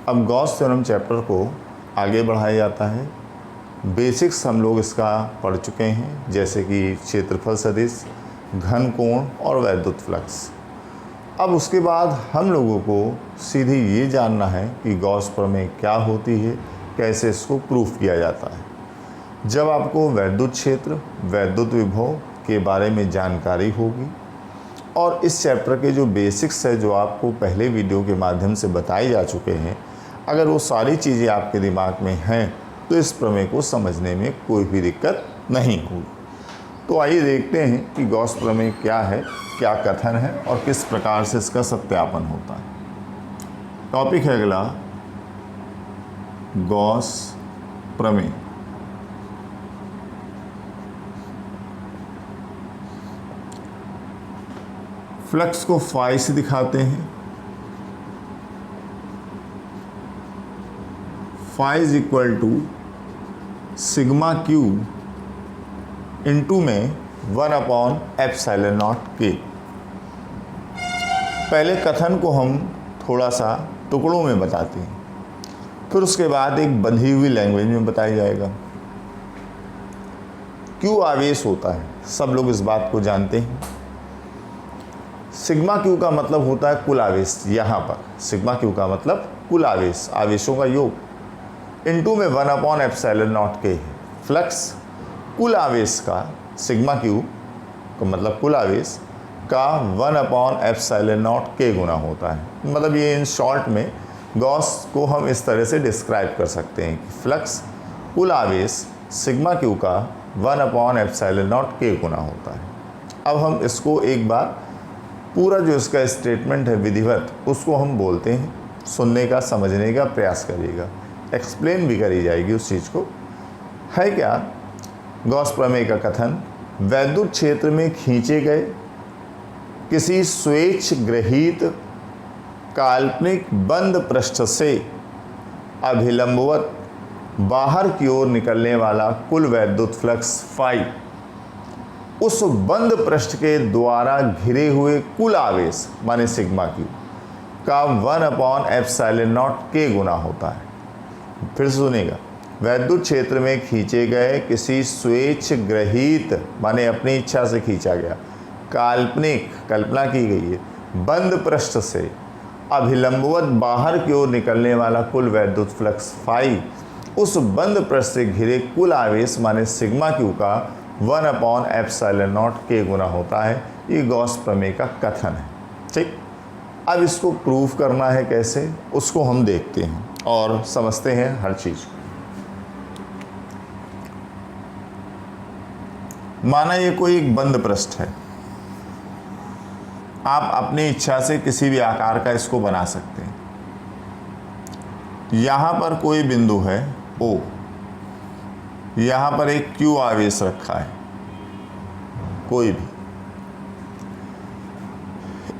अब Gauss theorem chapter को आगे बढ़ाया जाता है। बेसिक्स हम लोग इसका पढ़ चुके हैं, जैसे कि क्षेत्रफल सदिश, घन कोण और वैद्युत फ्लक्स। अब उसके बाद हम लोगों को सीधी ये जानना है कि गॉस प्रमेय क्या होती है, कैसे इसको प्रूफ किया जाता है। जब आपको वैद्युत क्षेत्र, वैद्युत विभव के बारे में जानकारी होगी और इस चैप्टर के जो बेसिक्स है, जो आपको पहले वीडियो के माध्यम से बताए जा चुके हैं, अगर वो सारी चीज़ें आपके दिमाग में हैं तो इस प्रमेय को समझने में कोई भी दिक्कत नहीं होगी। तो आइए देखते हैं कि गॉस प्रमेय क्या है, क्या कथन है और किस प्रकार से इसका सत्यापन होता है। टॉपिक है अगला, गॉस प्रमेय। फ्लक्स को फाई से दिखाते हैं। Phi is equal to sigma q into में 1/ε0 के। पहले कथन को हम थोड़ा सा टुकड़ों में बताते हैं, फिर उसके बाद एक बंधी हुई लैंग्वेज में बताया जाएगा। क्यू आवेश होता है, सब लोग इस बात को जानते हैं। सिग्मा क्यू का मतलब होता है कुल आवेश। यहाँ पर सिग्मा क्यू का मतलब कुल आवेश, आवेशों का योग, इंटू में 1/ε0 के है। फ्लक्स कुल आवेश का, सिग्मा क्यू का मतलब कुल आवेश का 1/ε0 के गुना होता है। मतलब ये इन शॉर्ट में गॉस को हम इस तरह से डिस्क्राइब कर सकते हैं कि फ्लक्स कुल आवेश सिग्मा क्यू का 1/ε0 के गुना होता है। अब हम इसको एक बार पूरा जो इसका स्टेटमेंट है विधिवत, उसको हम बोलते हैं। सुनने का, समझने का प्रयास करिएगा, एक्सप्लेन भी करी जाएगी उस चीज़ को। है क्या गॉस प्रमेय का कथन? वैद्युत क्षेत्र में खींचे गए किसी स्वेच्छ ग्रहीत काल्पनिक बंद पृष्ठ से अभिलंबवत बाहर की ओर निकलने वाला कुल वैद्युत फ्लक्स फाई उस बंद पृष्ठ के द्वारा घिरे हुए कुल आवेश माने सिग्मा क्यू का 1/ε0 के गुना होता है। फिर सुनेगा, वैद्युत क्षेत्र में खींचे गए किसी स्वेच्छ ग्रहीत माने अपनी इच्छा से खींचा गया, काल्पनिक कल्पना की गई है, बंद पृष्ठ से अभिलंबवत बाहर की ओर निकलने वाला कुल वैद्युत फ्लक्स फाई उस बंद पृष्ठ से घिरे कुल आवेश माने सिग्मा क्यू का 1/ε0 के गुना होता है। ये गॉस प्रमेय का कथन है। ठीक, अब इसको प्रूफ करना है कैसे, उसको हम देखते हैं और समझते हैं हर चीज़ को। माना ये कोई एक बंद पृष्ठ है, आप अपनी इच्छा से किसी भी आकार का इसको बना सकते हैं। यहाँ पर कोई बिंदु है O, यहाँ पर एक Q आवेश रखा है, कोई भी।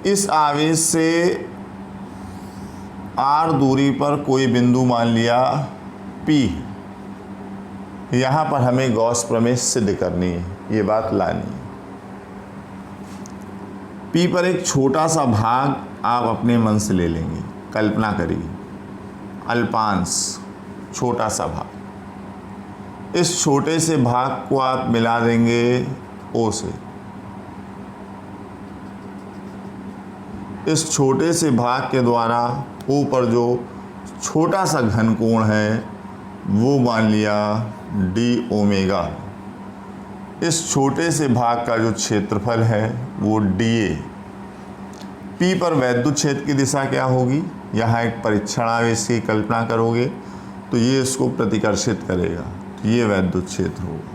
इस आवेश से R दूरी पर कोई बिंदु मान लिया P, यहाँ पर हमें गॉस प्रमेय सिद्ध करनी है, ये बात लानी है। P पर एक छोटा सा भाग आप अपने मन से ले लेंगे, कल्पना करिए, अल्पांश, छोटा सा भाग। इस छोटे से भाग को आप मिला देंगे O से। इस छोटे से भाग के द्वारा O पर जो छोटा सा घन कोण है वो मान लिया d ओमेगा। इस छोटे से भाग का जो क्षेत्रफल है वो dA। P पर वैद्युत क्षेत्र की दिशा क्या होगी? यहाँ एक परीक्षण आवेश की कल्पना करोगे तो ये इसको प्रतिकर्षित करेगा, तो ये वैद्युत क्षेत्र होगा।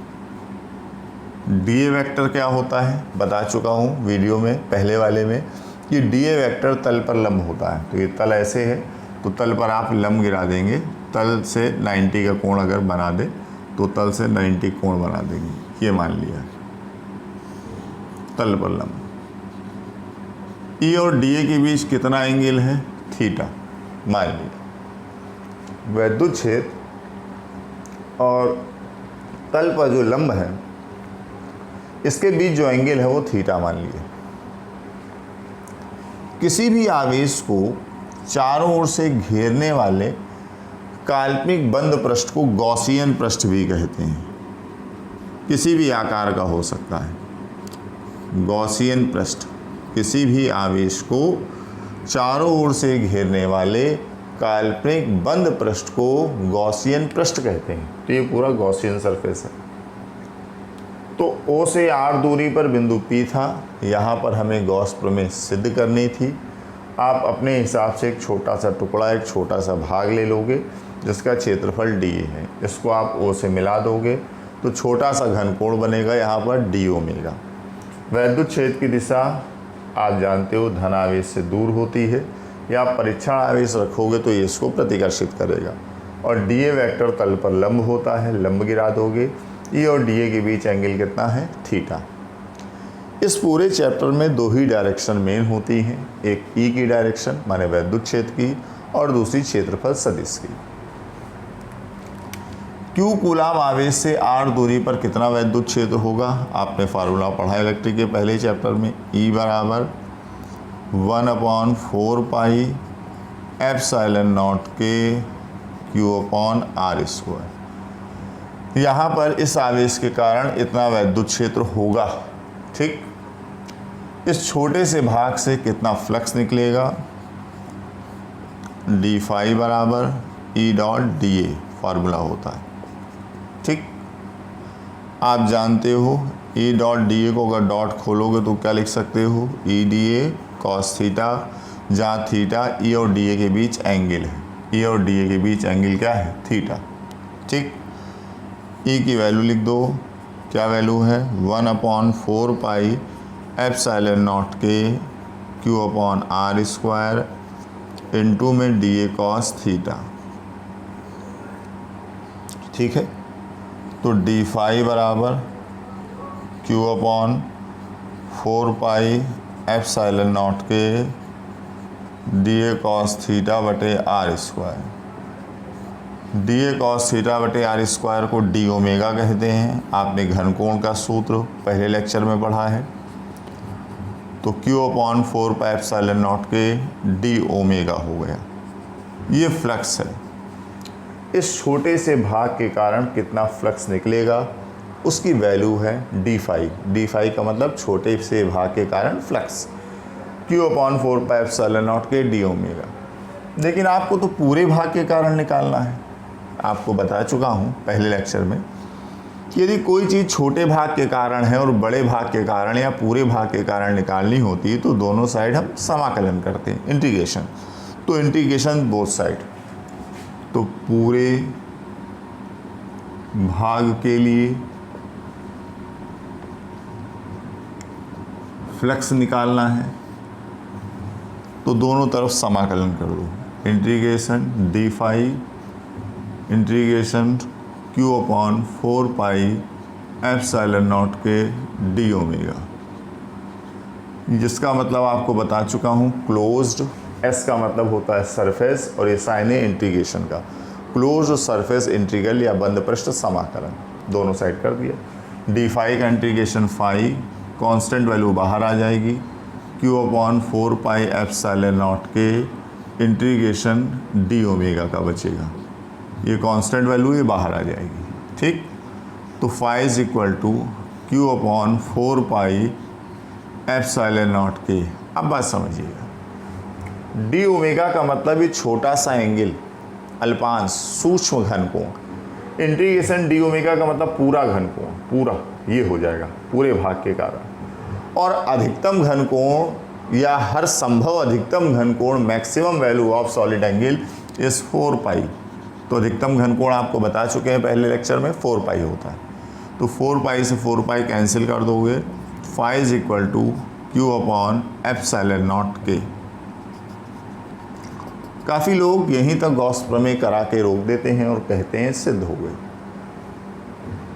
dA वेक्टर क्या होता है बता चुका हूँ वीडियो में, पहले वाले में, कि dA वेक्टर तल पर लंब होता है। तो ये तल ऐसे है तो तल पर आप लंब गिरा देंगे, तल से 90 का कोण अगर बना दे तो तल से 90 कोण बना देंगे, ये मान लिया तल पर लंब। E और dA के बीच कितना एंगल है? थीटा, मान लिया। वैद्युत क्षेत्र और तल पर जो लंब है इसके बीच जो एंगल है वो थीटा मान लिया। किसी भी आवेश को चारों ओर से घेरने वाले काल्पनिक बंद पृष्ठ को गॉसियन पृष्ठ भी कहते हैं। किसी भी आकार का हो सकता है। गॉसियन पृष्ठ किसी भी आवेश को चारों ओर से घेरने वाले काल्पनिक बंद पृष्ठ को गॉसियन पृष्ठ कहते हैं। तो ये पूरा गॉसियन सरफेस है। तो O से R दूरी पर बिंदु P था। यहाँ पर हमें गॉस प्रमेय सिद्ध करनी थी। आप अपने हिसाब से एक छोटा सा टुकड़ा, एक छोटा सा भाग ले लोगे जिसका क्षेत्रफल d है। इसको आप O से मिला दोगे तो छोटा सा घनकोण बनेगा यहाँ पर d ओमेगा। वैद्युत क्षेत्र की दिशा आप जानते हो धन आवेश से दूर होती है, या आप परीक्षण आवेश रखोगे तो ये इसको प्रतिकर्षित करेगा। और dA वेक्टर तल पर लंब होता है, लंब गिरा दोगे। E और dA के बीच एंगल कितना है? थीटा। इस पूरे चैप्टर में दो ही डायरेक्शन मेन होती हैं, एक E की डायरेक्शन माने वैद्युत क्षेत्र की, और दूसरी क्षेत्रफल सदिश की। Q कूलाम आवेश से R दूरी पर कितना वैद्युत क्षेत्र होगा? आपने फार्मूला पढ़ा इलेक्ट्रिक के पहले चैप्टर में। E बराबर 1/4 पाई एप्सिलॉन नॉट के Q/R²। यहाँ पर इस आवेश के कारण इतना वैद्युत क्षेत्र होगा। ठीक, इस छोटे से भाग से कितना फ्लक्स निकलेगा? d फाई बराबर E डॉट dA फार्मूला होता है। ठीक, आप जानते हो E डॉट dA को अगर डॉट खोलोगे तो क्या लिख सकते हो? E dA cos थीटा, जहाँ थीटा E और dA के बीच एंगल है। E और dA के बीच एंगल क्या है? थीटा। ठीक, E की वैल्यू लिख दो। क्या वैल्यू है? 1/4 पाई एप्सिलॉन नॉट के Q/R² इंटू में dA cos थीटा। ठीक है, तो d फाई बराबर Q/4 पाई एप्सिलॉन नॉट के dA cos थीटा बटे R²। dA cos थीटा बटे R² को d ओमेगा कहते हैं। आपने घनकोण का सूत्र पहले लेक्चर में पढ़ा है। तो Q/4 पाई एप्सिलॉन नॉट के d ओमेगा हो गया। ये फ्लक्स है। इस छोटे से भाग के कारण कितना फ्लक्स निकलेगा उसकी वैल्यू है d फाई। d फाई का मतलब छोटे से भाग के कारण flux. Q/4 pi epsilon naught के d ओमेगा। लेकिन आपको तो पूरे भाग के कारण निकालना है। आपको बता चुका हूँ पहले लेक्चर में कि यदि कोई चीज़ छोटे भाग के कारण है और बड़े भाग के कारण या पूरे भाग के कारण निकालनी होती है तो दोनों साइड हम समाकलन करते हैं, इंटीग्रेशन। तो इंटीग्रेशन बोथ साइड। तो पूरे भाग के लिए फ्लक्स निकालना है तो दोनों तरफ समाकलन कर दो। Integration d phi integration Q/4 pi epsilon naught के d ओमेगा, जिसका मतलब आपको बता चुका हूँ क्लोज्ड। S का मतलब होता है सरफेस और ये साइन है इंटीग्रेशन का। क्लोज्ड सरफेस इंटीग्रल या बंद पृष्ठ समाकलन, दोनों साइड कर दिया। d फाई का इंटीग्रेशन फाई, कांस्टेंट वैल्यू बाहर आ जाएगी। Q/4 पाई एप्सिलॉन नॉट के इंटीग्रेशन d ओमेगा का बचेगा। ये कांस्टेंट वैल्यू ये बाहर आ जाएगी। ठीक, तो phi is equal to Q/4 pi epsilon naught के। अब बात समझिएगा, d ओमेगा का मतलब ये छोटा सा एंगल, अल्पांश, सूक्ष्म घनकोण। इंटीग्रेशन d ओमेगा का मतलब पूरा घनकोण, पूरा ये हो जाएगा पूरे भाग के कारण। और अधिकतम घनकोण या हर संभव अधिकतम घनकोण, maximum value of solid angle is 4 pi. तो अधिकतम घनकोण आपको बता चुके हैं पहले लेक्चर में 4 पाई होता है। तो 4 पाई से 4 पाई कैंसिल कर दोगे। फाई इज इक्वल टू Q/एप्सिलॉन नॉट के। काफ़ी लोग यहीं तक गॉस प्रमेय करा के रोक देते हैं और कहते हैं सिद्ध हो गए।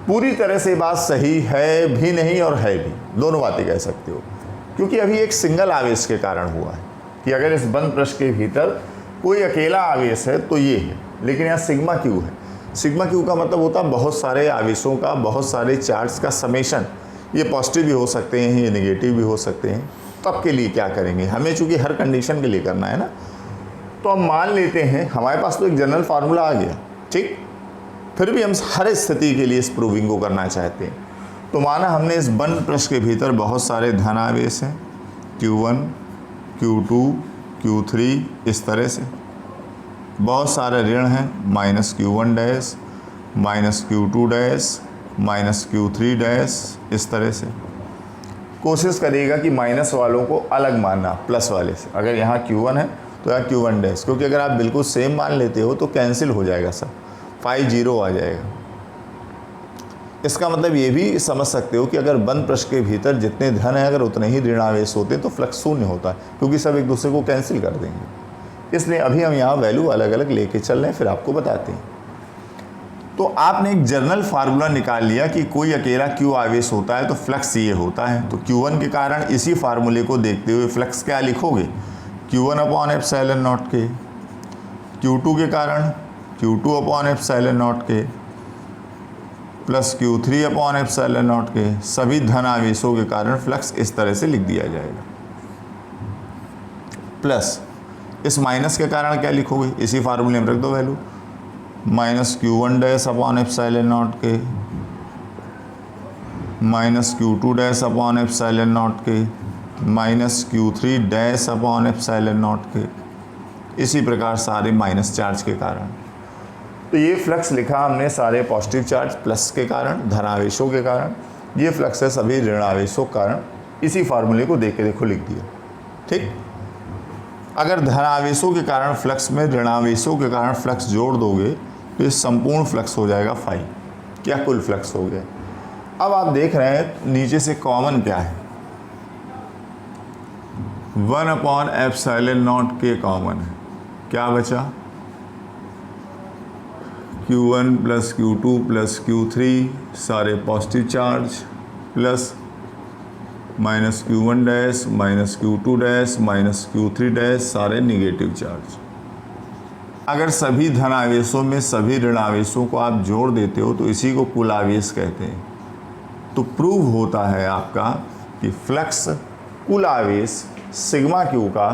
पूरी तरह से बात सही है भी नहीं और है भी, दोनों बातें कह सकते हो, क्योंकि अभी एक सिंगल आवेश के कारण हुआ है कि अगर इस बंद पृष्ठ के भीतर कोई अकेला आवेश है तो ये है। लेकिन यहाँ सिग्मा क्यू है। सिग्मा क्यू का मतलब होता है बहुत सारे आवेशों का, बहुत सारे चार्ज का समेशन। ये पॉजिटिव भी हो सकते हैं, ये नेगेटिव भी हो सकते हैं। तब के लिए क्या करेंगे, हमें चूँकि हर कंडीशन के लिए करना है ना, तो हम मान लेते हैं, हमारे पास तो एक जनरल फार्मूला आ गया, ठीक, फिर भी हम हर स्थिति के लिए इस प्रूविंग को करना चाहते हैं। तो माना हमने इस बंद पृष्ठ के भीतर बहुत सारे धन आवेश हैं, Q1, Q2, Q3, इस तरह से बहुत सारे ऋण हैं, -Q1 dash, -Q2 dash, -Q3 dash, इस तरह से। कोशिश करिएगा कि माइनस वालों को अलग मानना प्लस वाले से। अगर यहाँ Q1 है तो यहाँ Q1 डैश, क्योंकि अगर आप बिल्कुल सेम मान लेते हो तो कैंसिल हो जाएगा सब, 5 0 आ जाएगा। इसका मतलब ये भी समझ सकते हो कि अगर बंद पृष्ठ के भीतर जितने धन है अगर उतने ही ऋण आवेश होते तो फ्लक्स शून्य होता है, क्योंकि सब एक दूसरे को कैंसिल कर देंगे। इसलिए अभी हम यहाँ वैल्यू अलग अलग लेके चल रहे हैं, फिर आपको बताते हैं। तो आपने एक जनरल फार्मूला निकाल लिया कि कोई अकेला Q आवेश होता है तो फ्लक्स ये होता है। तो Q1 के कारण इसी फार्मूले को देखते हुए फ्लक्स क्या लिखोगे, Q1/ε0K, Q2 के कारण Q2/ε0K प्लस Q3/ε0K। सभी धन आवेशों के कारण फ्लक्स इस तरह से लिख दिया जाएगा। प्लस इस माइनस के कारण क्या लिखोगे, इसी फार्मूले में रख दो वैल्यू, -Q1 डैश/ε0K -Q2 डैश/ε0K -Q3 डैश/ε0K। इसी प्रकार सारे माइनस चार्ज के कारण। तो ये फ्लक्स लिखा हमने सारे पॉजिटिव चार्ज प्लस के कारण, धनावेशों के कारण। ये फ्लक्स है सभी ऋणावेशों के कारण। इसी फार्मूले को देख के देखो लिख दिया, ठीक। अगर धनावेशों के कारण फ्लक्स में ऋणावेशों के कारण फ्लक्स जोड़ दोगे तो ये संपूर्ण फ्लक्स हो जाएगा फाई। क्या कुल फ्लक्स हो गया। अब आप देख रहे हैं नीचे से कॉमन क्या है, 1/ε0K कॉमन है। क्या बचा, Q1 plus Q2 plus Q3 सारे positive charge plus -Q1 dash -Q2 dash -Q3 dash सारे निगेटिव चार्ज। अगर सभी धन आवेशों में सभी ऋण आवेशों को आप जोड़ देते हो तो इसी को कुल आवेश कहते हैं। तो प्रूव होता है आपका कि फ्लक्स कुल आवेश सिग्मा क्यू का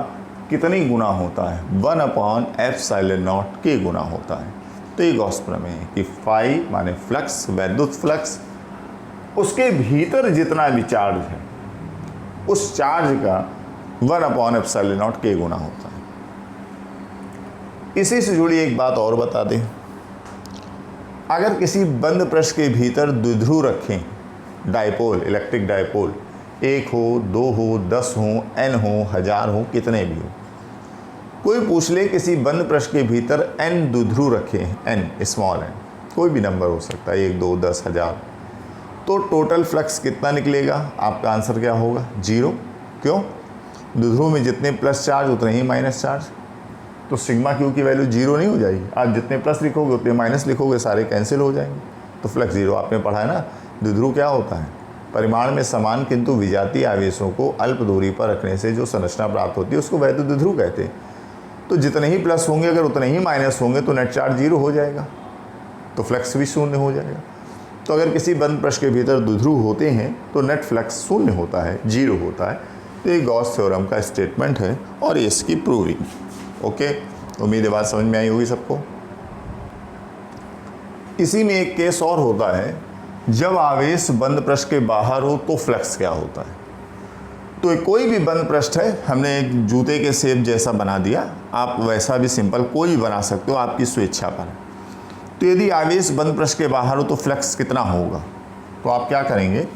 कितनी गुना होता है, 1/ε0K गुना होता है। तो ये गॉस प्रमेय है कि फाई माने फ्लक्स, वैद्युत फ्लक्स, उसके भीतर जितना भी चार्ज है उस चार्ज का 1/ε0K गुना होता है। इसी से जुड़ी एक बात और बता दें, अगर किसी बंद पृष्ठ के भीतर द्विध्रुव रखें, डायपोल, इलेक्ट्रिक डायपोल, 1 हो, 2 हो, 10 हो, n हो, 1000 हो, कितने भी हो, कोई पूछ ले किसी बंद पृष्ठ के भीतर n द्विध्रुव रखे हैं, n स्मॉल n, कोई भी नंबर हो सकता है, 1, 2, 10, 1000, तो टोटल फ्लक्स कितना निकलेगा, आपका आंसर क्या होगा, 0। क्यों, द्विध्रुव में जितने प्लस चार्ज उतने ही माइनस चार्ज। तो सिग्मा क्यू की वैल्यू 0 नहीं हो जाएगी। आप जितने प्लस लिखोगे उतने माइनस लिखोगे, सारे कैंसिल हो जाएंगे, तो फ्लक्स 0। आपने पढ़ा है ना, द्विध्रुव क्या होता है, परिमाण में समान किंतु विजातीय आवेशों को अल्प दूरी पर रखने से जो संरचना प्राप्त होती है उसको वैद्युत द्विध्रुव कहते हैं। तो जितने ही प्लस होंगे अगर उतने ही माइनस होंगे तो नेट चार्ज 0 हो जाएगा, तो फ्लक्स भी शून्य हो जाएगा। तो अगर किसी बंद पृष्ठ के भीतर द्विध्रुव होते हैं तो नेट फ्लक्स शून्य होता है, 0 होता है। तो ये गॉस थ्योरम का स्टेटमेंट है और इसकी प्रूविंग। ओके, उम्मीद है बात समझ में आई होगी सबको। इसी में एक केस और होता है, जब आवेश बंद पृष्ठ के बाहर हो तो फ्लक्स क्या होता है। तो कोई भी बंद पृष्ठ है, हमने एक जूते के शेप जैसा बना दिया, आप वैसा भी सिंपल कोई भी बना सकते हो, आपकी स्वेच्छा पर। तो यदि आवेश बंद पृष्ठ के बाहर हो तो फ्लक्स कितना होगा, तो आप क्या करेंगे,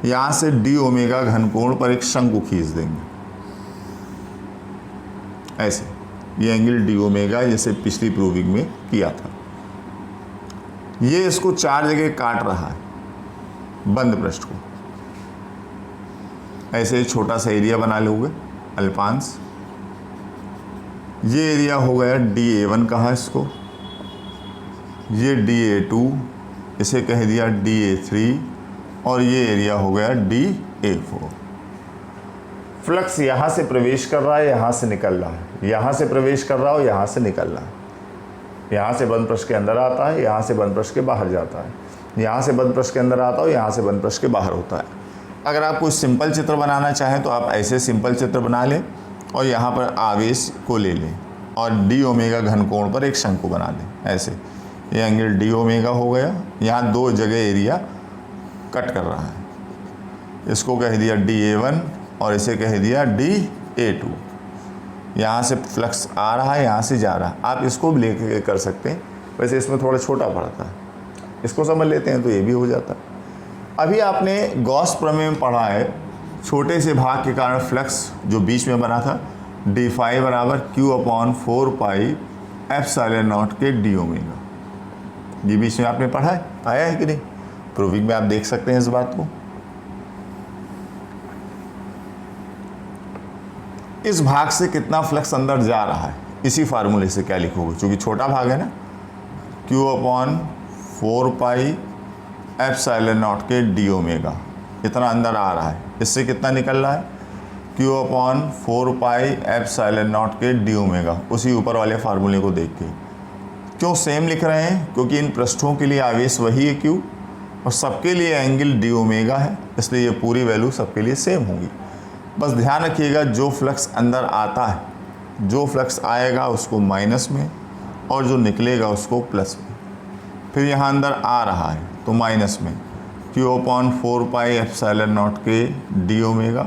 यहाँ से d ओमेगा घनकोण पर एक शंकु खींच देंगे, ऐसे, ये एंगल d ओमेगा जैसे पिछली प्रूविंग में किया था। ये इसको 4 जगह काट रहा है बंद पृष्ठ को, ऐसे छोटा सा एरिया बना लोगे अल्पांश। ये एरिया हो गया dA1 कहा इसको, ये dA2, इसे कह दिया dA3 और ये एरिया हो गया dA4। फ्लक्स यहाँ से प्रवेश कर रहा है, यहाँ से निकल रहा है, यहाँ से प्रवेश कर रहा हो, यहाँ से निकल रहा है, यहाँ से बंद पृष्ठ के अंदर आता है, यहाँ से बंद पृष्ठ के बाहर जाता है, यहाँ से बंद पृष्ठ के अंदर आता हो, यहाँ से बंद पृष्ठ के बाहर होता है। अगर आप कोई सिंपल चित्र बनाना चाहें तो आप ऐसे सिंपल चित्र बना लें और यहाँ पर आवेश को ले लें, और डी ओमेगा घन कोण पर एक शंकु बना दें ऐसे। ये एंगल डी ओमेगा हो गया। यहाँ दो जगह एरिया कट कर रहा है, इसको कह दिया DA1 और इसे कह दिया DA2। यहाँ से फ्लक्स आ रहा है, यहाँ से जा रहा है। आप इसको भी लेके कर सकते हैं, वैसे इसमें थोड़ा छोटा पड़ता है, इसको समझ लेते हैं तो ये भी हो जाता है। अभी आपने गॉस प्रमेय में पढ़ा है, छोटे से भाग के कारण फ्लक्स जो बीच में बना था d5 बराबर Q/4 πε0 के डी ओमेगा। ये बीच में आपने पढ़ा है, आया है कि नहीं? प्रूविंग में आप देख सकते हैं इस बात को। इस भाग से कितना फ्लक्स अंदर जा रहा है, इसी फार्मूले से क्या लिखोगे, क्योंकि छोटा भाग है ना, Q/4 πε0 के डी ओमेगा इतना अंदर आ रहा है। इससे कितना निकल रहा है, Q/4 πε0 के डी ओमेगा। उसी ऊपर वाले फार्मूले को देख के क्यों सेम लिख रहे हैं, क्योंकि इन पृष्ठों के लिए आवेश वही है Q और सबके लिए एंगल डी ओमेगा है, इसलिए ये पूरी वैल्यू सबके लिए सेम होगी। बस ध्यान रखिएगा, जो फ्लक्स अंदर आता है, जो फ्लक्स आएगा उसको माइनस में और जो निकलेगा उसको प्लस में। फिर यहाँ अंदर आ रहा है तो माइनस में Q/4 πε0 के डी ओमेगा,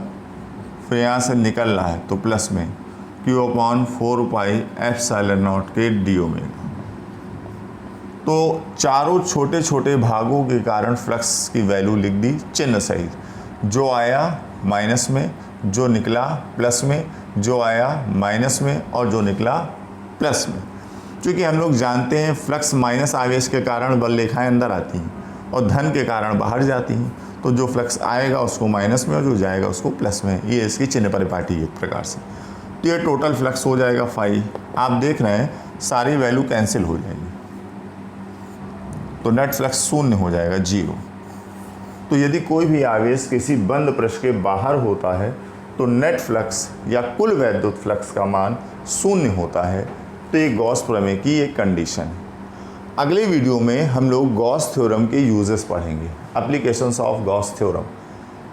फिर यहाँ से निकल रहा है तो प्लस में Q/4 πε0 के डी ओमेगा। तो चारों छोटे छोटे भागों के कारण फ्लक्स की वैल्यू लिख दी चिन्ह सहित, जो आया माइनस में, जो निकला प्लस में, जो आया माइनस में और जो निकला प्लस में। क्योंकि हम लोग जानते हैं फ्लक्स माइनस आवेश के कारण बल रेखाएं अंदर आती हैं और धन के कारण बाहर जाती हैं, तो जो फ्लक्स आएगा उसको माइनस में और जो जाएगा उसको प्लस में। ये इसकी चिन्ह परिपाटी है एक प्रकार से। तो ये टोटल फ्लक्स हो जाएगा फाई। आप देख रहे हैं सारी वैल्यू कैंसिल हो जाएगी, तो नेट फ्लक्स शून्य हो जाएगा, 0। तो यदि कोई भी आवेश किसी बंद पृष्ठ के बाहर होता है तो नेट फ्लक्स या कुल वैद्युत फ्लक्स का मान शून्य होता है। तो ये गॉस प्रमेय की एक कंडीशन है। अगले वीडियो में हम लोग गॉस थ्योरम के यूजेस पढ़ेंगे, एप्लीकेशंस ऑफ गॉस थ्योरम,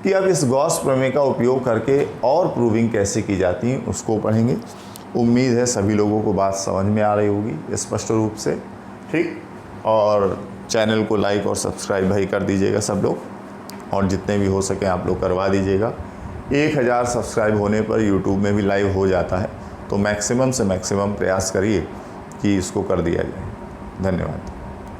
कि अब इस गॉस प्रमेय का उपयोग करके और प्रूविंग कैसे की जाती है उसको पढ़ेंगे। उम्मीद है सभी लोगों को बात समझ में आ रही होगी स्पष्ट रूप से, ठीक। और चैनल को लाइक और सब्सक्राइब भाई कर दीजिएगा सब लोग, और जितने भी हो सके आप लोग करवा दीजिएगा। 1000 सब्सक्राइब होने पर यूट्यूब में भी लाइव हो जाता है, तो मैक्सिमम से मैक्सिमम प्रयास करिए कि इसको कर दिया जाए। धन्यवाद।